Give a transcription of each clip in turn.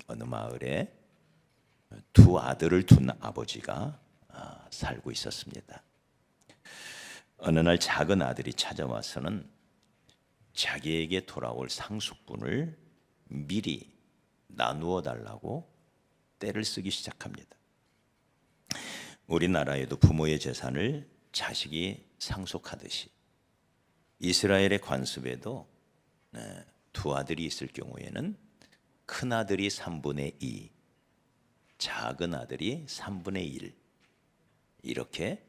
어느 마을에 두 아들을 둔 아버지가 살고 있었습니다. 어느 날 작은 아들이 찾아와서는 자기에게 돌아올 상속분을 미리 나누어 달라고 떼를 쓰기 시작합니다. 우리나라에도 부모의 재산을 자식이 상속하듯이 이스라엘의 관습에도 두 아들이 있을 경우에는 큰 아들이 3분의 2, 작은 아들이 3분의 1 이렇게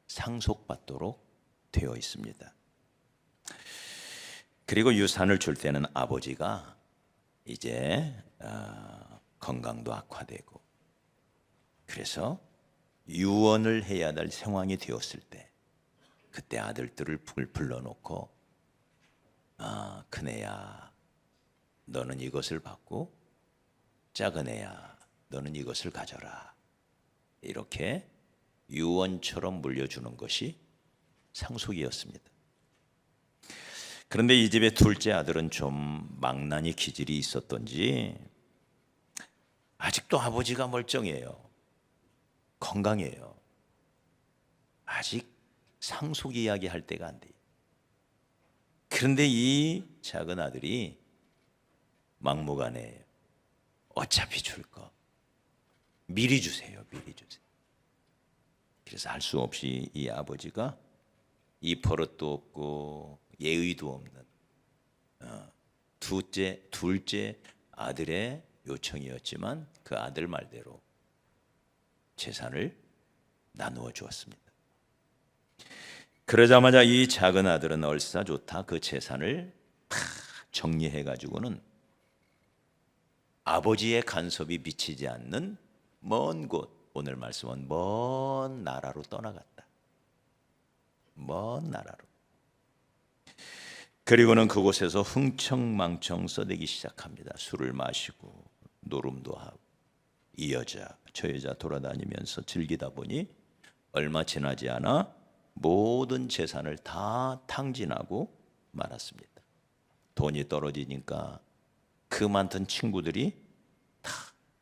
상속받도록 되어 있습니다. 그리고 유산을 줄 때는 아버지가 이제 건강도 악화되고 그래서 유언을 해야 될 상황이 되었을 때 그때 아들들을 불러놓고 큰애야 너는 이것을 받고 작은애야 너는 이것을 가져라 이렇게 유언처럼 물려주는 것이 상속이었습니다. 그런데 이 집의 둘째 아들은 좀 망나니 기질이 있었던지 아직도 아버지가 멀쩡해요. 건강해요. 아직 상속 이야기 할 때가 안 돼요. 그런데 이 작은 아들이 막무가내예요. 어차피 줄 거 미리 주세요. 미리 주세요. 그래서 할 수 없이 이 아버지가 이 버릇도 없고 예의도 없는 둘째 아들의 요청이었지만 그 아들 말대로 재산을 나누어 주었습니다. 그러자마자 이 작은 아들은 얼싸좋다 그 재산을 다 정리해 가지고는 아버지의 간섭이 미치지 않는 먼 곳, 오늘 말씀은 먼 나라로 떠나갔다. 먼 나라로. 그리고는 그곳에서 흥청망청 써대기 시작합니다. 술을 마시고 노름도 하고 이 여자 저 여자 돌아다니면서 즐기다 보니 얼마 지나지 않아 모든 재산을 다 탕진하고 말았습니다. 돈이 떨어지니까 그 많던 친구들이 다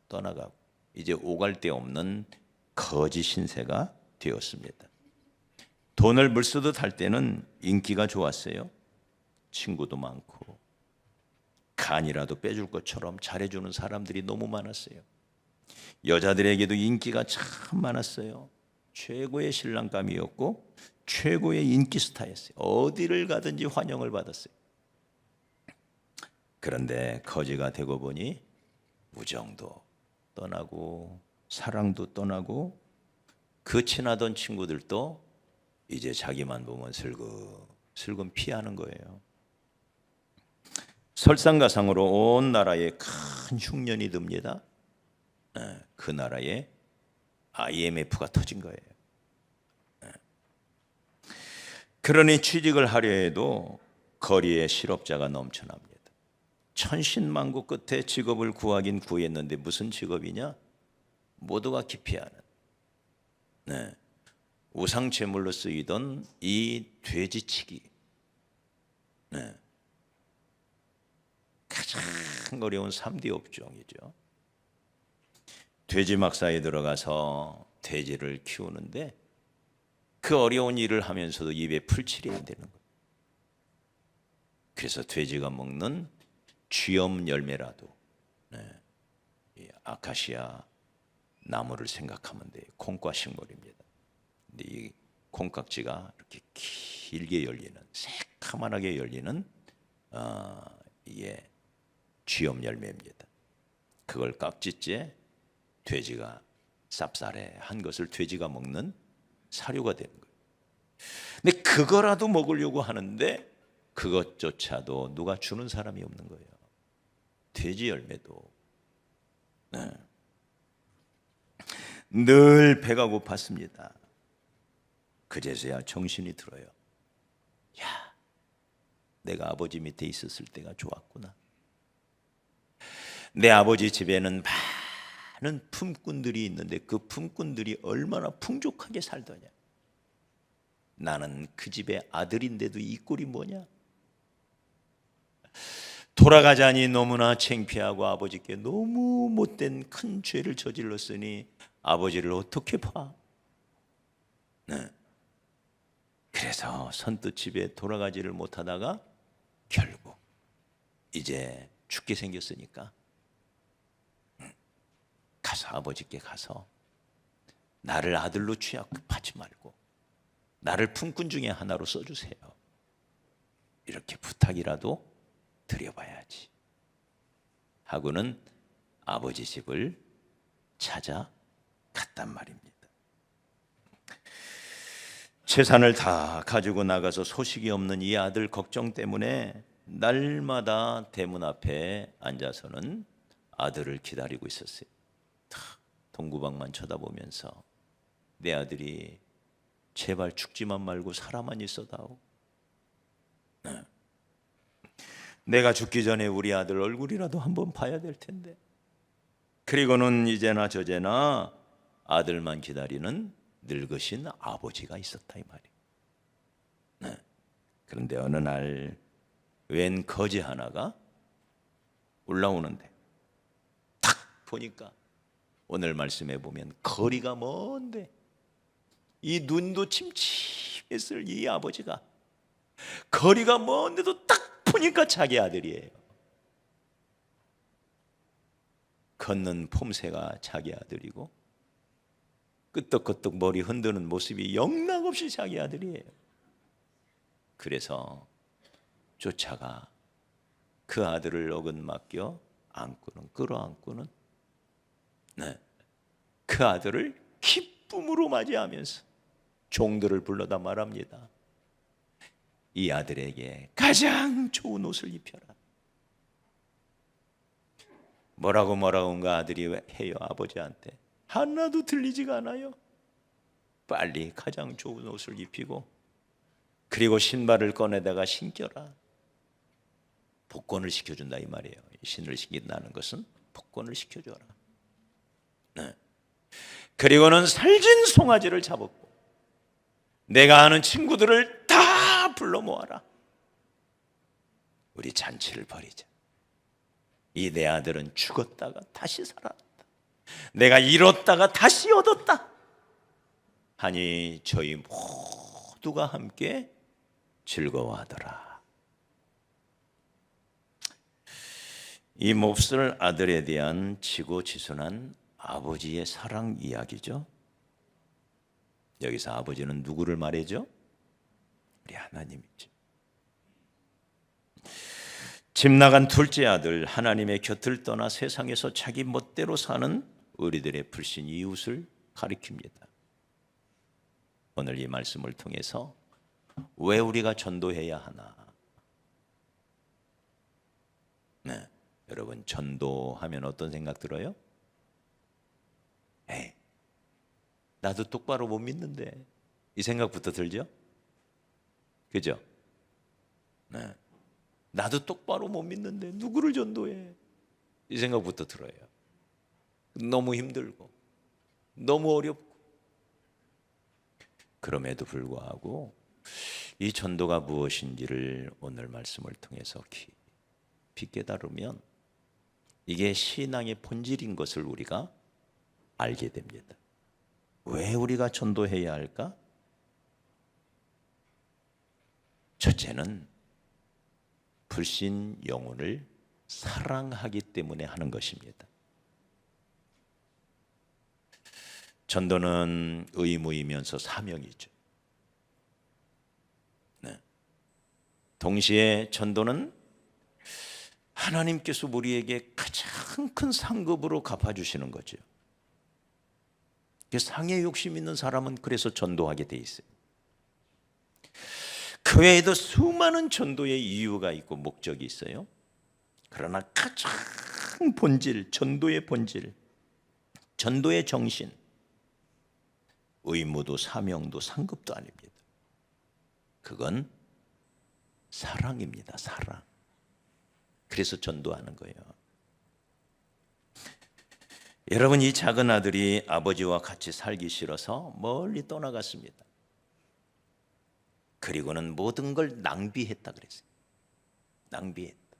떠나가고 이제 오갈 데 없는 거지 신세가 되었습니다. 돈을 물쓰듯 할 때는 인기가 좋았어요. 친구도 많고 간이라도 빼줄 것처럼 잘해주는 사람들이 너무 많았어요. 여자들에게도 인기가 참 많았어요. 최고의 신랑감이었고 최고의 인기 스타였어요. 어디를 가든지 환영을 받았어요. 그런데 거지가 되고 보니 우정도 떠나고 사랑도 떠나고 그 친하던 친구들도 이제 자기만 보면 슬금 피하는 거예요. 설상가상으로 온 나라에 큰 흉년이 듭니다. 그 나라에 IMF가 터진 거예요. 그러니 취직을 하려 해도 거리에 실업자가 넘쳐납니다. 천신만고 끝에 직업을 구하긴 구했는데 무슨 직업이냐? 모두가 기피하는 우상제물로 쓰이던 이 돼지치기 가장 어려운 3D 업종이죠. 돼지 막사에 들어가서 돼지를 키우는데 그 어려운 일을 하면서도 입에 풀칠이 안 되는 거예요. 그래서 돼지가 먹는 쥐염 열매라도 아카시아 나무를 생각하면 돼요. 콩과 식물입니다. 근데 이 콩깍지가 이렇게 길게 열리는 새카만하게 열리는 이게 쥐염 열매입니다. 그걸 깍지째 돼지가 쌉싸래한 것을 돼지가 먹는 사료가 되는 거예요. 근데 그거라도 먹으려고 하는데 그것조차도 누가 주는 사람이 없는 거예요. 돼지 열매도 늘 배가 고팠습니다. 그제서야 정신이 들어요. 야, 내가 아버지 밑에 있었을 때가 좋았구나. 내 아버지 집에는 많은 품꾼들이 있는데 그 품꾼들이 얼마나 풍족하게 살더냐. 나는 그 집의 아들인데도 이 꼴이 뭐냐. 돌아가자니 너무나 창피하고 아버지께 너무 못된 큰 죄를 저질렀으니 아버지를 어떻게 봐? 네. 그래서 선뜻 집에 돌아가지를 못하다가 결국 이제 죽게 생겼으니까 가서 아버지께 가서 나를 아들로 취급하지 말고 나를 품꾼 중에 하나로 써주세요. 이렇게 부탁이라도 드려봐야지 하고는 아버지 집을 찾아갔단 말입니다. 재산을 다 가지고 나가서 소식이 없는 이 아들 걱정 때문에 날마다 대문 앞에 앉아서는 아들을 기다리고 있었어요. 동구방만 쳐다보면서 내 아들이 제발 죽지만 말고 살아만 있어다오. 내가 죽기 전에 우리 아들 얼굴이라도 한번 봐야 될 텐데. 그리고는 이제나 저제나 아들만 기다리는 늙으신 아버지가 있었다 이 말이에요. 그런데 어느 날 웬 거지 하나가 올라오는데 탁 보니까 오늘 말씀해 보면 거리가 먼데 이 눈도 침침했을 이 아버지가 거리가 먼데도 딱 보니까 자기 아들이에요. 걷는 폼새가 자기 아들이고 끄떡끄떡 머리 흔드는 모습이 영락없이 자기 아들이에요. 그래서 쫓아가 그 아들을 어긋맡겨 안고는 끌어안고는 그 아들을 기쁨으로 맞이하면서 종들을 불러다 말합니다. 이 아들에게 가장 좋은 옷을 입혀라. 뭐라고인가 아들이 해요. 아버지한테 하나도 들리지가 않아요. 빨리 가장 좋은 옷을 입히고 그리고 신발을 꺼내다가 신겨라. 복권을 시켜준다 이 말이에요. 신을 신긴다는 것은 복권을 시켜줘라. 그리고는 살진 송아지를 잡았고 내가 아는 친구들을 다 불러 모아라. 우리 잔치를 벌이자. 이 내 아들은 죽었다가 다시 살았다. 내가 잃었다가 다시 얻었다 하니 저희 모두가 함께 즐거워하더라. 이 몹쓸 아들에 대한 지고지순한 아버지의 사랑 이야기죠. 여기서 아버지는 누구를 말해죠? 우리 하나님이죠. 집 나간 둘째 아들 하나님의 곁을 떠나 세상에서 자기 멋대로 사는 우리들의 불신 이웃을 가리킵니다. 오늘 이 말씀을 통해서 왜 우리가 전도해야 하나? 여러분 전도하면 어떤 생각 들어요? 에이, 나도 똑바로 못 믿는데 이 생각부터 들죠? 그죠? 나도 똑바로 못 믿는데 누구를 전도해? 이 생각부터 들어요. 너무 힘들고 너무 어렵고 그럼에도 불구하고 이 전도가 무엇인지를 오늘 말씀을 통해서 깊이 깨달으면 이게 신앙의 본질인 것을 우리가 알게 됩니다. 왜 우리가 전도해야 할까? 첫째는 불신 영혼을 사랑하기 때문에 하는 것입니다. 전도는 의무이면서 사명이죠. 동시에 전도는 하나님께서 우리에게 가장 큰 상급으로 갚아주시는 거죠. 상의 욕심 있는 사람은 그래서 전도하게 돼 있어요. 그 외에도 수많은 전도의 이유가 있고 목적이 있어요. 그러나 가장 본질, 전도의 본질, 전도의 정신, 의무도 사명도 상급도 아닙니다. 그건 사랑입니다. 사랑. 그래서 전도하는 거예요. 여러분, 이 작은 아들이 아버지와 같이 살기 싫어서 멀리 떠나갔습니다. 그리고는 모든 걸 낭비했다 그랬어요. 낭비했다.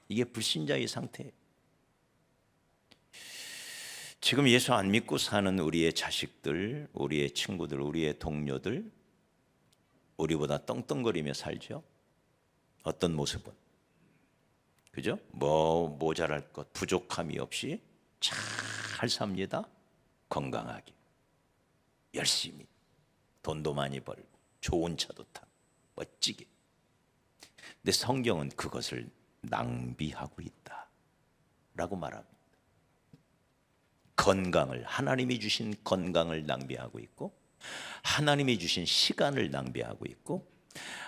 이게 불신자의 상태예요. 지금 예수 안 믿고 사는 우리의 자식들, 우리의 친구들, 우리의 동료들, 우리보다 떵떵거리며 살죠. 어떤 모습은, 그죠? 뭐 모자랄 것, 부족함이 없이 잘 삽니다. 건강하게, 열심히, 돈도 많이 벌고, 좋은 차도 타고, 멋지게. 근데 성경은 그것을 낭비하고 있다라고 말합니다. 건강을, 하나님이 주신 건강을 낭비하고 있고, 하나님이 주신 시간을 낭비하고 있고,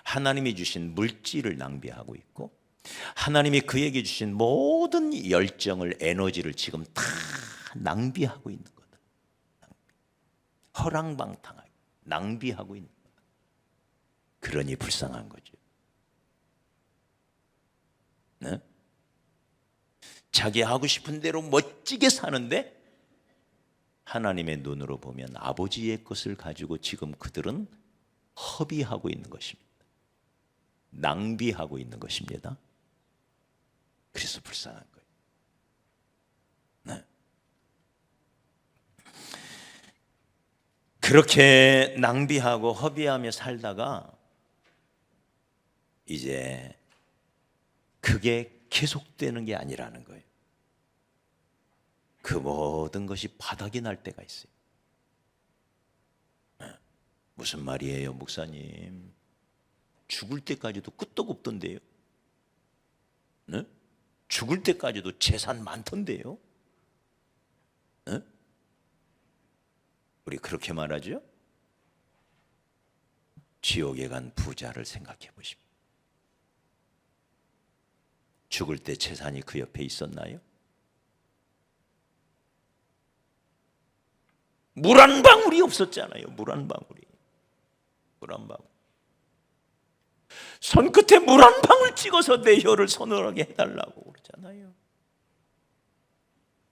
하나님이 주신 물질을 낭비하고 있고, 하나님이 그에게 주신 모든 열정을, 에너지를 지금 다 낭비하고 있는 거다. 허랑방탕하게 낭비하고 있는 거다. 그러니 불쌍한 거죠. 네? 자기 하고 싶은 대로 멋지게 사는데 하나님의 눈으로 보면 아버지의 것을 가지고 지금 그들은 허비하고 있는 것입니다. 낭비하고 있는 것입니다. 그래서 불쌍한 거예요. 네. 그렇게 낭비하고 허비하며 살다가 이제 그게 계속되는 게 아니라는 거예요. 그 모든 것이 바닥이 날 때가 있어요. 무슨 말이에요, 목사님? 죽을 때까지도 끄떡없던데요. 네? 죽을 때까지도 재산 많던데요. 네? 우리 그렇게 말하죠? 지옥에 간 부자를 생각해 보십시오. 죽을 때 재산이 그 옆에 있었나요? 물 한 방울이 없었잖아요. 물 한 방울이. 물 한 방울. 손끝에 물 한 방울 찍어서 내 혀를 서늘하게 해달라고 그러잖아요.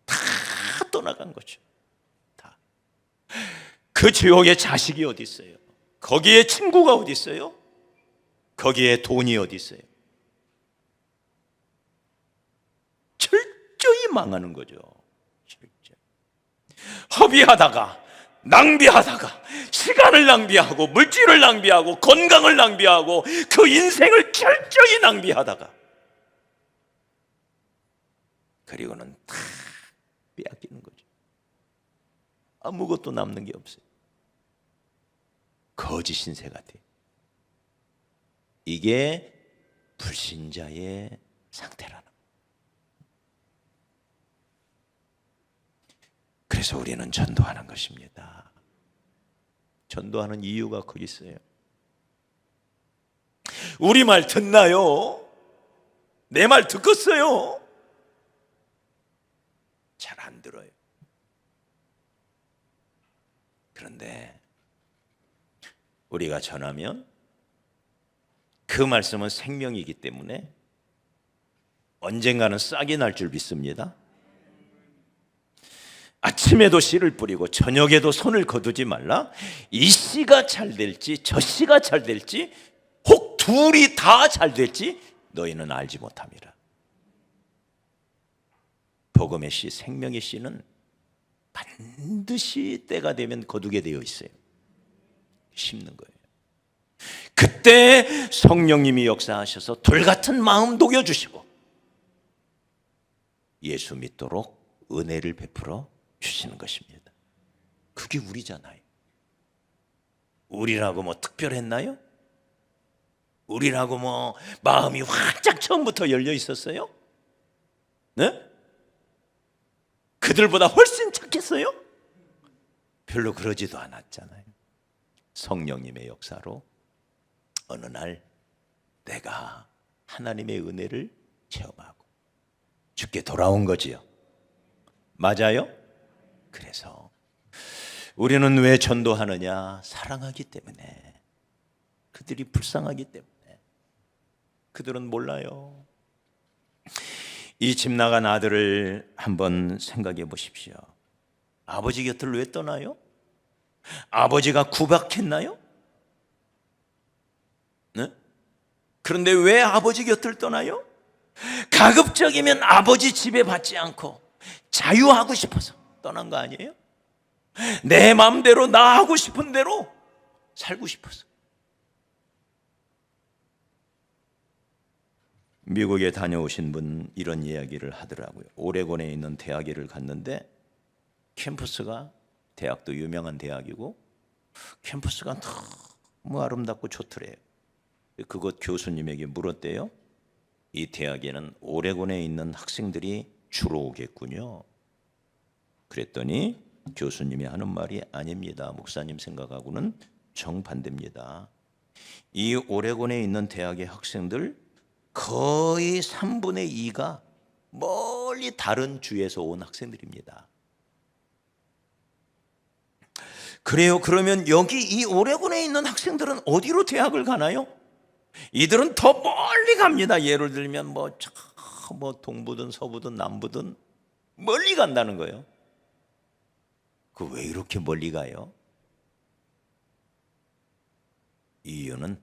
다 떠나간 거죠. 다. 그 지옥에 자식이 어디 있어요? 거기에 친구가 어디 있어요? 거기에 돈이 어디 있어요? 철저히 망하는 거죠. 허비하다가, 낭비하다가, 시간을 낭비하고, 물질을 낭비하고, 건강을 낭비하고, 그 인생을 철저히 낭비하다가, 그리고는 다 빼앗기는 거죠. 아무것도 남는 게 없어요. 거짓 신세 같아요. 이게 불신자의 상태라는 거예요. 그래서 우리는 전도하는 것입니다. 전도하는 이유가 거기 있어요. 우리 말 듣나요? 내 말 듣겠어요? 잘 안 들어요. 그런데 우리가 전하면 그 말씀은 생명이기 때문에 언젠가는 싹이 날 줄 믿습니다. 아침에도 씨를 뿌리고 저녁에도 손을 거두지 말라. 이 씨가 잘 될지 저 씨가 잘 될지 혹 둘이 다 잘 될지 너희는 알지 못함이라. 복음의 씨, 생명의 씨는 반드시 때가 되면 거두게 되어 있어요. 심는 거예요. 그때 성령님이 역사하셔서 돌같은 마음 녹여주시고 예수 믿도록 은혜를 베풀어 주시는 것입니다. 그게 우리잖아요. 우리라고 뭐 특별했나요? 우리라고 뭐 마음이 활짝 처음부터 열려 있었어요? 네? 그들보다 훨씬 착했어요? 별로 그러지도 않았잖아요. 성령님의 역사로 어느 날 내가 하나님의 은혜를 체험하고 주께 돌아온 거지요. 맞아요? 그래서 우리는 왜 전도하느냐? 사랑하기 때문에. 그들이 불쌍하기 때문에. 그들은 몰라요. 이 집 나간 아들을 한번 생각해 보십시오. 아버지 곁을 왜 떠나요? 아버지가 구박했나요? 네? 그런데 왜 아버지 곁을 떠나요? 가급적이면 아버지 집에 받지 않고 자유하고 싶어서 떠난 거 아니에요? 내 마음대로 나 하고 싶은 대로 살고 싶어서. 미국에 다녀오신 분 이런 이야기를 하더라고요. 오레곤에 있는 대학을 갔는데 캠퍼스가, 대학도 유명한 대학이고 캠퍼스가 너무 아름답고 좋더래요. 그곳 교수님에게 물었대요. 이 대학에는 오레곤에 있는 학생들이 주로 오겠군요. 그랬더니 교수님이 하는 말이 아닙니다. 목사님 생각하고는 정반대입니다. 이 오레곤에 있는 대학의 학생들 거의 3분의 2가 멀리 다른 주에서 온 학생들입니다. 그래요. 그러면 여기 이 오레곤에 있는 학생들은 어디로 대학을 가나요? 이들은 더 멀리 갑니다. 예를 들면 뭐 동부든 서부든 남부든 멀리 간다는 거예요. 그 왜 이렇게 멀리 가요? 이유는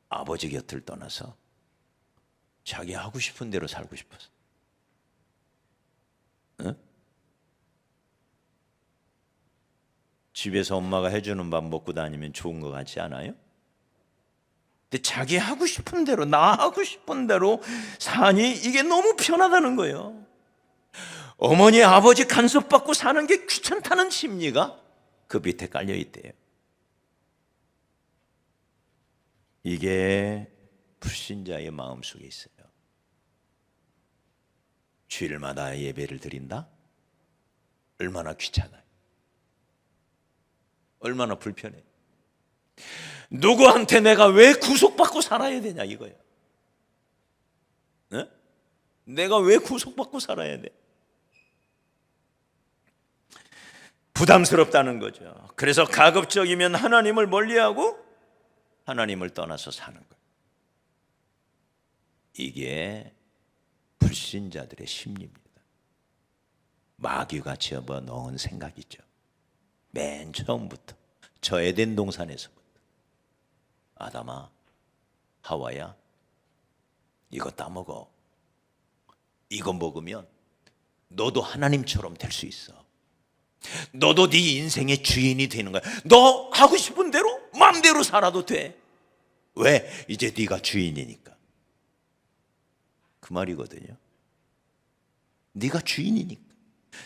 아버지 곁을 떠나서 자기 하고 싶은 대로 살고 싶어서. 응? 집에서 엄마가 해주는 밥 먹고 다니면 좋은 것 같지 않아요? 근데 자기 하고 싶은 대로, 나 하고 싶은 대로 사니 이게 너무 편하다는 거예요. 어머니 아버지 간섭받고 사는 게 귀찮다는 심리가 그 밑에 깔려 있대요. 이게 불신자의 마음속에 있어요. 주일마다 예배를 드린다? 얼마나 귀찮아요. 얼마나 불편해. 누구한테 내가 왜 구속받고 살아야 되냐 이거야. 네? 내가 왜 구속받고 살아야 돼? 부담스럽다는 거죠. 그래서 가급적이면 하나님을 멀리하고 하나님을 떠나서 사는 거예요. 이게 불신자들의 심리입니다. 마귀가 집어넣은 생각이죠. 맨 처음부터 저 에덴 동산에서부터. 아담아, 하와야, 이거 따먹어. 이거 먹으면 너도 하나님처럼 될 수 있어. 너도 네 인생의 주인이 되는 거야. 너 하고 싶은 대로 마음대로 살아도 돼. 왜? 이제 네가 주인이니까. 그 말이거든요. 네가 주인이니까.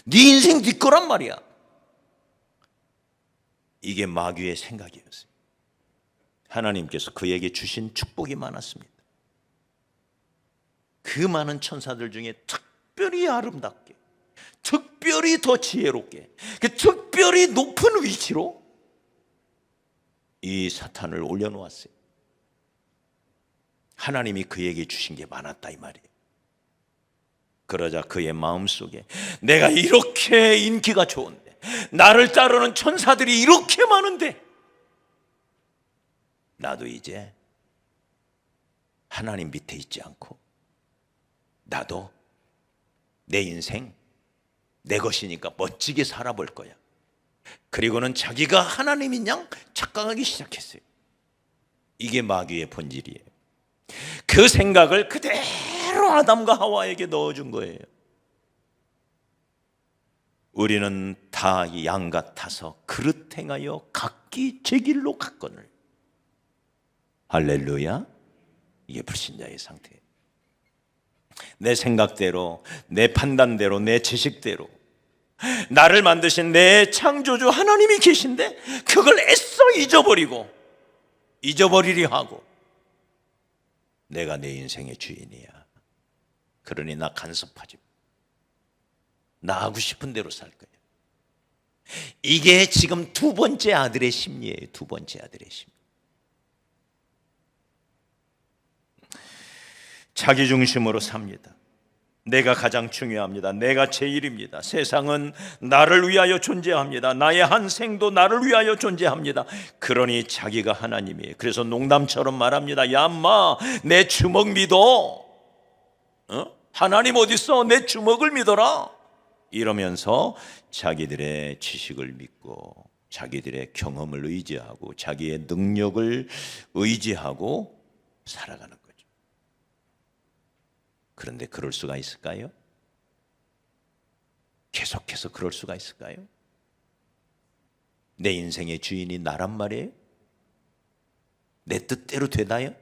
네 인생 네 거란 말이야. 이게 마귀의 생각이었어요. 하나님께서 그에게 주신 축복이 많았습니다. 그 많은 천사들 중에 특별히 아름답게, 특별히 더 지혜롭게, 특별히 높은 위치로 이 사탄을 올려놓았어요. 하나님이 그에게 주신 게 많았다 이 말이에요. 그러자 그의 마음속에 내가 이렇게 인기가 좋은데, 나를 따르는 천사들이 이렇게 많은데, 나도 이제 하나님 밑에 있지 않고 나도 내 인생 내 것이니까 멋지게 살아볼 거야. 그리고는 자기가 하나님인 양 착각하기 시작했어요. 이게 마귀의 본질이에요. 그 생각을 그대로 아담과 하와에게 넣어준 거예요. 우리는 다 양 같아서 그릇 행하여 각기 제 길로 갔거늘. 할렐루야. 이게 불신자의 상태예요. 내 생각대로, 내 판단대로, 내 지식대로 나를 만드신 내 창조주 하나님이 계신데 그걸 애써 잊어버리려 하고 내가 내 인생의 주인이야. 그러니 나 간섭하지 마. 나 하고 싶은 대로 살 거야. 이게 지금 두 번째 아들의 심리예요. 두 번째 아들의 심리. 자기 중심으로 삽니다. 내가 가장 중요합니다. 내가 제일입니다. 세상은 나를 위하여 존재합니다. 나의 한 생도 나를 위하여 존재합니다. 그러니 자기가 하나님이에요. 그래서 농담처럼 말합니다. 야 인마, 내 주먹 믿어. 하나님 어딨어? 내 주먹을 믿어라. 이러면서 자기들의 지식을 믿고 자기들의 경험을 의지하고 자기의 능력을 의지하고 살아가는 거죠. 그런데 그럴 수가 있을까요? 계속해서 그럴 수가 있을까요? 내 인생의 주인이 나란 말이에요? 내 뜻대로 되나요?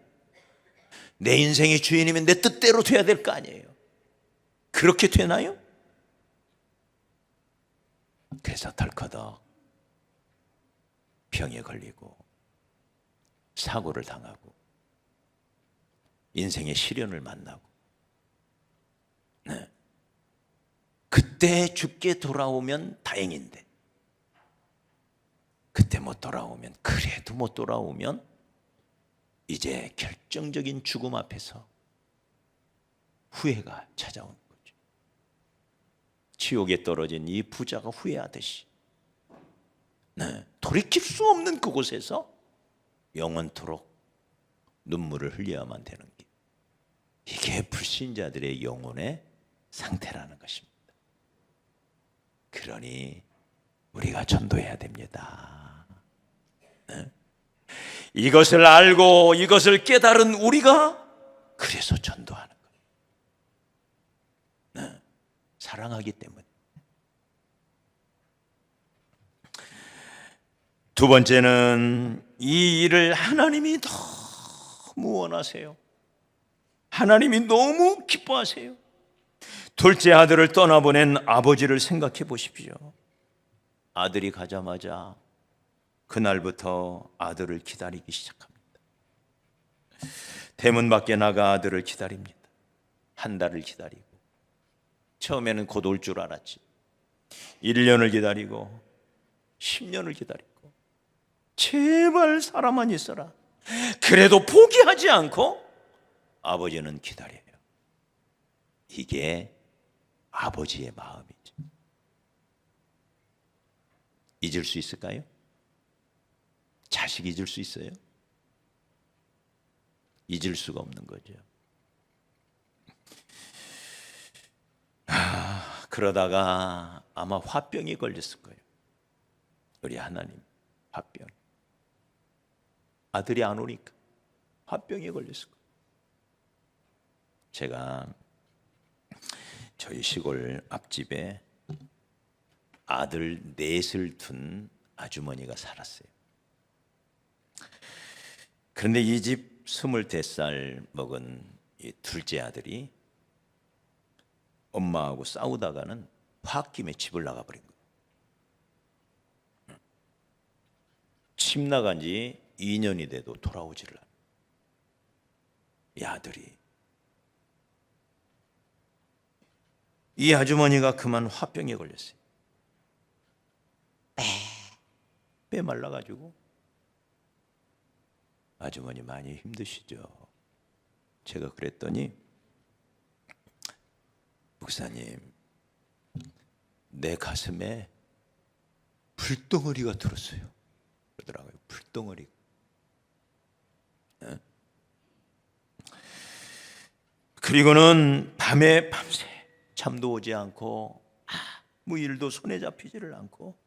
내 인생의 주인이면 내 뜻대로 돼야 될 거 아니에요. 그렇게 되나요? 그래서 덜커덕 병에 걸리고 사고를 당하고 인생의 시련을 만나고, 네. 그때 죽게 돌아오면 다행인데, 그때 못 돌아오면, 그래도 못 돌아오면 이제 결정적인 죽음 앞에서 후회가 찾아오는 거죠. 지옥에 떨어진 이 부자가 후회하듯이, 네, 돌이킬 수 없는 그곳에서 영원토록 눈물을 흘려야만 되는 게, 이게 불신자들의 영혼의 상태라는 것입니다. 그러니 우리가 전도해야 됩니다. 네? 이것을 알고 이것을 깨달은 우리가 그래서 전도하는 거예요. 네. 사랑하기 때문에. 두 번째는 이 일을 하나님이 너무 원하세요. 하나님이 너무 기뻐하세요. 둘째 아들을 떠나보낸 아버지를 생각해 보십시오. 아들이 가자마자 그날부터 아들을 기다리기 시작합니다. 대문 밖에 나가 아들을 기다립니다. 한 달을 기다리고, 처음에는 곧 올 줄 알았지. 1년을 기다리고 10년을 기다리고, 제발 살아만 있어라. 그래도 포기하지 않고 아버지는 기다려요. 이게 아버지의 마음이죠. 잊을 수 있을까요? 자식 잊을 수 있어요? 잊을 수가 없는 거죠. 그러다가 아마 화병이 걸렸을 거예요. 우리 하나님, 화병. 아들이 안 오니까 화병이 걸렸을 거예요. 제가 저희 시골 앞집에 아들 넷을 둔 아주머니가 살았어요. 그런데 이 집 25살 먹은 이 둘째 아들이 엄마하고 싸우다가는 홧김에 집을 나가버린 거예요. 집 나간 지 2년이 돼도 돌아오지를 않아요. 이 아들이. 이 아주머니가 그만 화병에 걸렸어요. 빼 말라가지고. 아주머니 많이 힘드시죠? 제가 그랬더니, 목사님, 내 가슴에 불덩어리가 들었어요. 그러더라고요. 불덩어리. 네? 그리고는 밤새 잠도 오지 않고 아무 일도 손에 잡히지를 않고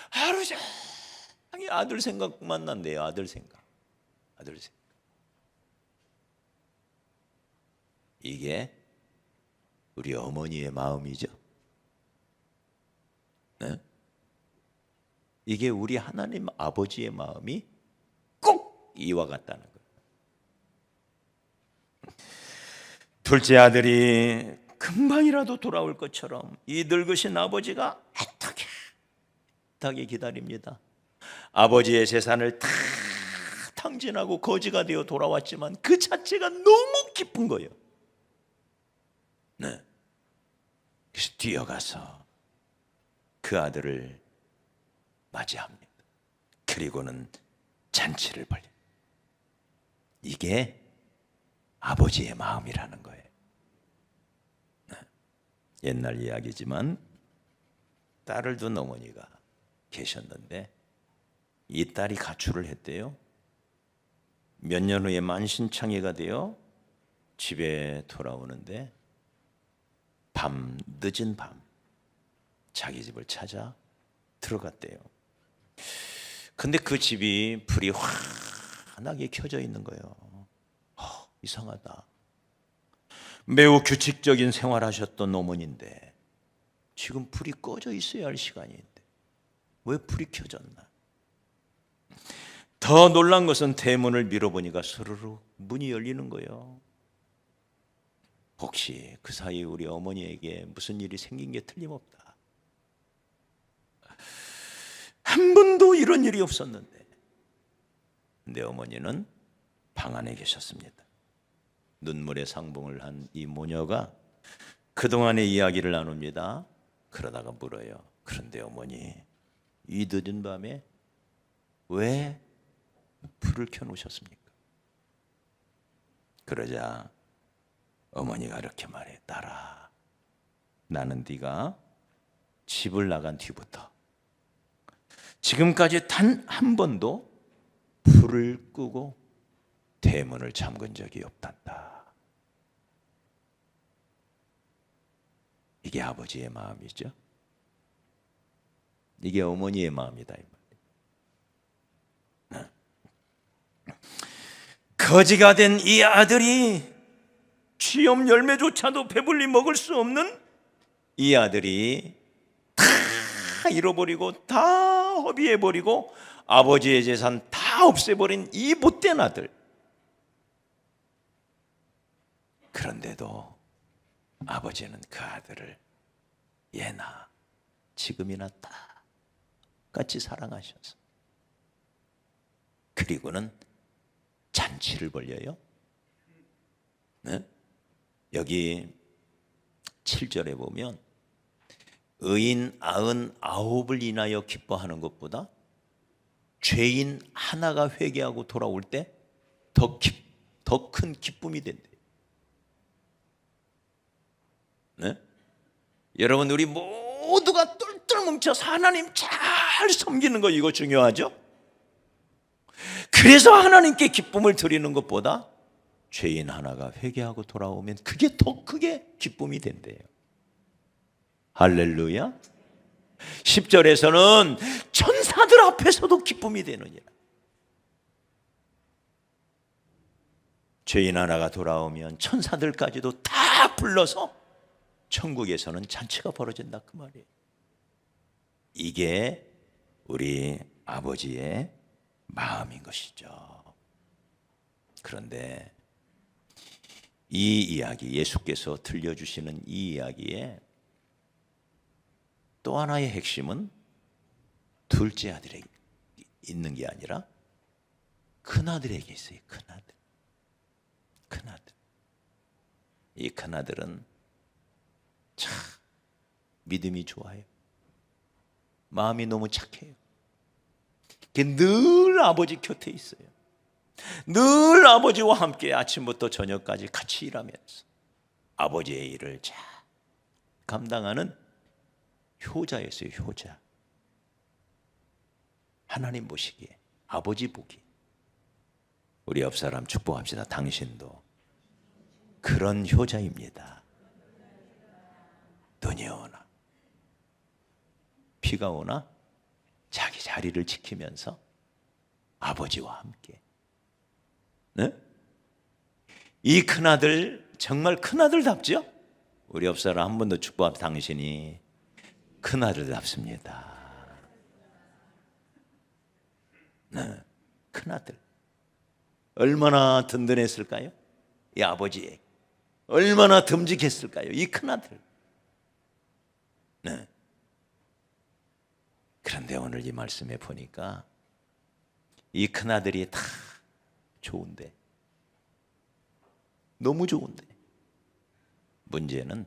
하루 종일 아들 생각만 난대요. 아들 생각. 이게 우리 어머니의 마음이죠. 네? 이게 우리 하나님 아버지의 마음이 꼭 이와 같다는 거예요. 둘째 아들이 금방이라도 돌아올 것처럼 이 늙으신 아버지가 애타게 기다립니다. 아버지의 재산을 다 탕진하고 거지가 되어 돌아왔지만 그 자체가 너무 기쁜 거예요. 네. 그래서 뛰어가서 그 아들을 맞이합니다. 그리고는 잔치를 벌려요. 이게 아버지의 마음이라는 거예요. 네. 옛날 이야기지만 딸을 둔 어머니가 계셨는데 이 딸이 가출을 했대요. 몇 년 후에 만신창이가 되어 집에 돌아오는데 늦은 밤 자기 집을 찾아 들어갔대요. 근데 그 집이 불이 환하게 켜져 있는 거예요. 이상하다. 매우 규칙적인 생활하셨던 어머니인데 지금 불이 꺼져 있어야 할 시간인데 왜 불이 켜졌나? 더 놀란 것은 대문을 밀어보니까 스르륵 문이 열리는 거예요. 혹시 그 사이 우리 어머니에게 무슨 일이 생긴 게 틀림없다. 한 번도 이런 일이 없었는데 내 어머니는 방 안에 계셨습니다. 눈물의 상봉을 한 이 모녀가 그동안의 이야기를 나눕니다. 그러다가 물어요. 그런데 어머니, 이 늦은 밤에 왜 불을 켜놓으셨습니까? 그러자 어머니가 이렇게 말해. 딸아, 나는 네가 집을 나간 뒤부터 지금까지 단 한 번도 불을 끄고 대문을 잠근 적이 없단다. 이게 아버지의 마음이죠. 이게 어머니의 마음이다. 거지가 된 이 아들이 취업 열매조차도 배불리 먹을 수 없는 이 아들이 다 잃어버리고 다 허비해버리고 아버지의 재산 다 없애버린 이 못된 아들. 그런데도 아버지는 그 아들을 예나 지금이나 똑같이 사랑하셔서 그리고는 잔치를 벌려요. 네? 여기 7절에 보면 의인 99을 인하여 기뻐하는 것보다 죄인 하나가 회개하고 돌아올 때 더 큰 기쁨이 된대요. 네? 여러분, 우리 모두가 똘똘 뭉쳐서 하나님 잘 섬기는 거, 이거 중요하죠? 그래서 하나님께 기쁨을 드리는 것보다 죄인 하나가 회개하고 돌아오면 그게 더 크게 기쁨이 된대요. 할렐루야. 10절에서는 천사들 앞에서도 기쁨이 되느니라. 죄인 하나가 돌아오면 천사들까지도 다 불러서 천국에서는 잔치가 벌어진다, 그 말이에요. 이게 우리 아버지의 마음인 것이죠. 그런데 이 이야기, 예수께서 들려주시는 이 이야기에 또 하나의 핵심은 둘째 아들에게 있는 게 아니라 큰아들에게 있어요. 큰아들. 이 큰아들은 참 믿음이 좋아요. 마음이 너무 착해요. 늘 아버지 곁에 있어요. 늘 아버지와 함께 아침부터 저녁까지 같이 일하면서 아버지의 일을 잘 감당하는 효자였어요. 효자. 하나님 보시기에, 아버지 보기. 우리 옆 사람 축복합시다. 당신도 그런 효자입니다. 눈이 오나 비가 오나 자기 자리를 지키면서 아버지와 함께. 네? 이 큰아들 정말 큰아들답죠? 우리 옆 사람 한 번 더 축복합시다. 당신이 큰아들답습니다. 네, 큰아들. 얼마나 든든했을까요? 이 아버지에게 얼마나 듬직했을까요? 이 큰아들. 네. 그런데 오늘 이 말씀에 보니까 이 큰아들이 다 좋은데, 너무 좋은데, 문제는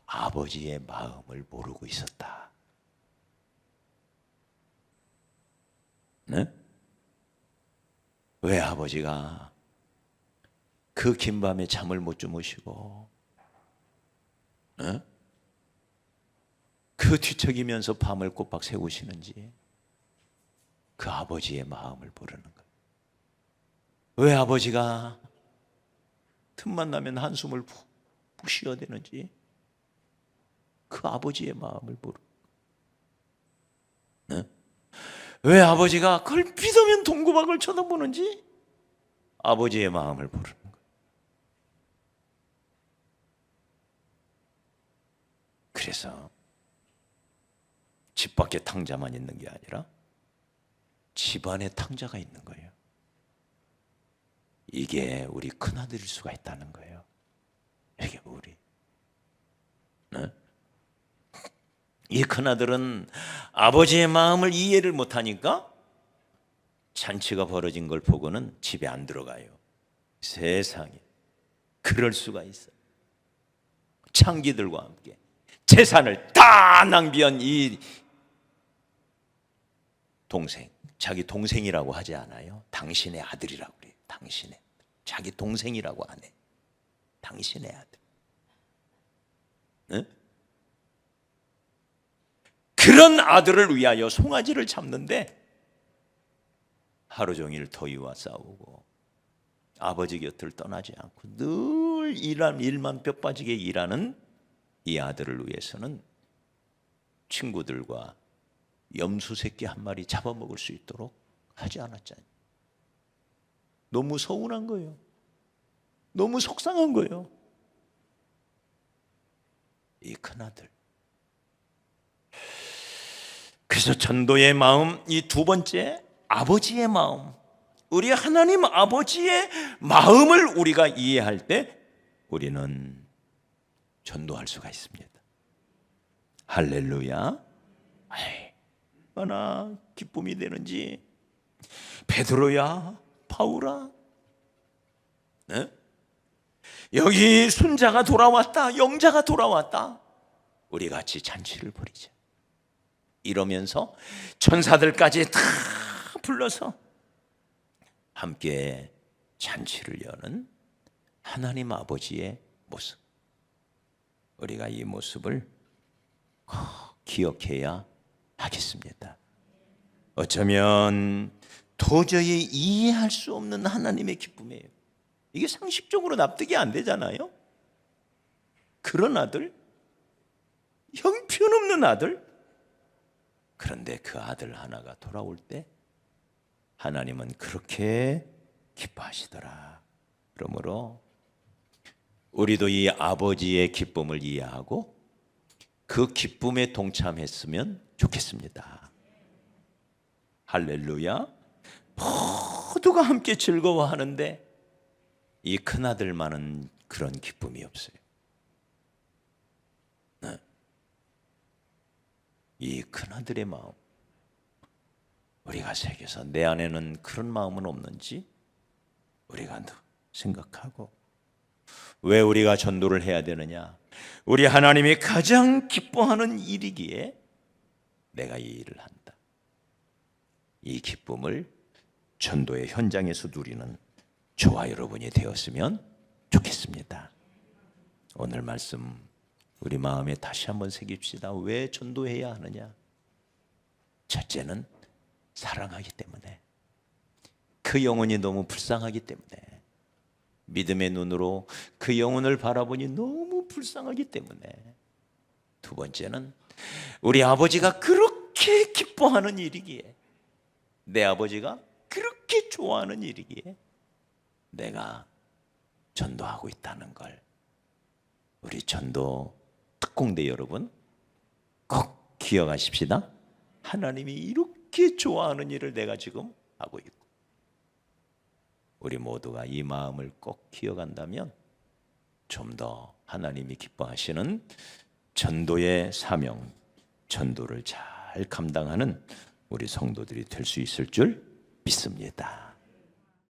아버지의 마음을 모르고 있었다. 네? 왜 아버지가 그 긴 밤에 잠을 못 주무시고 그 뒤척이면서 밤을 꼬박 새우시는지 그 아버지의 마음을 모르는 거예요. 왜 아버지가 틈만 나면 한숨을 푹 쉬어대는지 그 아버지의 마음을 모르는 거예요. 왜 아버지가 그걸 믿으면 동구박을 쳐다보는지 아버지의 마음을 모르는 거예요. 그래서 집 밖에 탕자만 있는 게 아니라 집안에 탕자가 있는 거예요. 이게 우리 큰아들일 수가 있다는 거예요. 이게 우리. 네? 이 큰아들은 아버지의 마음을 이해를 못하니까 잔치가 벌어진 걸 보고는 집에 안 들어가요. 세상에 그럴 수가 있어요. 창기들과 함께 재산을 다 낭비한 이 동생, 자기 동생이라고 하지 않아요. 당신의 아들이라고 그래요. 당신의, 자기 동생이라고 안 해. 당신의 아들. 네? 그런 아들을 위하여 송아지를 잡는데 하루 종일 더위와 싸우고 아버지 곁을 떠나지 않고 늘 일만 뼈 빠지게 일하는 이 아들을 위해서는 친구들과 염소 새끼 한 마리 잡아먹을 수 있도록 하지 않았잖아요. 너무 서운한 거예요. 너무 속상한 거예요. 이 큰아들. 그래서 전도의 마음, 이 두 번째 아버지의 마음, 우리 하나님 아버지의 마음을 우리가 이해할 때 우리는 전도할 수가 있습니다. 할렐루야. 얼마나 기쁨이 되는지. 베드로야, 바울아, 네? 여기 순자가 돌아왔다, 영자가 돌아왔다, 우리 같이 잔치를 벌이자. 이러면서 천사들까지 다 불러서 함께 잔치를 여는 하나님 아버지의 모습, 우리가 이 모습을 기억해야 하겠습니다. 어쩌면 도저히 이해할 수 없는 하나님의 기쁨이에요. 이게 상식적으로 납득이 안 되잖아요. 그런 아들, 형편없는 아들. 그런데 그 아들 하나가 돌아올 때 하나님은 그렇게 기뻐하시더라. 그러므로 우리도 이 아버지의 기쁨을 이해하고 그 기쁨에 동참했으면 좋겠습니다. 할렐루야. 모두가 함께 즐거워하는데 이 큰아들만은 그런 기쁨이 없어요. 네. 이 큰아들의 마음, 우리가 새겨서 내 안에는 그런 마음은 없는지 우리가 생각하고, 왜 우리가 전도를 해야 되느냐? 우리 하나님이 가장 기뻐하는 일이기에 내가 이 일을 한다. 이 기쁨을 전도의 현장에서 누리는 저와 여러분이 되었으면 좋겠습니다. 오늘 말씀 우리 마음에 다시 한번 새깁시다. 왜 전도해야 하느냐? 첫째는 사랑하기 때문에, 그 영혼이 너무 불쌍하기 때문에, 믿음의 눈으로 그 영혼을 바라보니 너무 불쌍하기 때문에, 두 번째는 우리 아버지가 그렇게 기뻐하는 일이기에, 내 아버지가 그렇게 좋아하는 일이기에 내가 전도하고 있다는 걸, 우리 전도 특공대 여러분 꼭 기억하십시다. 하나님이 이렇게 좋아하는 일을 내가 지금 하고 있고, 우리 모두가 이 마음을 꼭 기억한다면 좀 더 하나님이 기뻐하시는 전도의 사명, 전도를 잘 감당하는 우리 성도들이 될 수 있을 줄 믿습니다.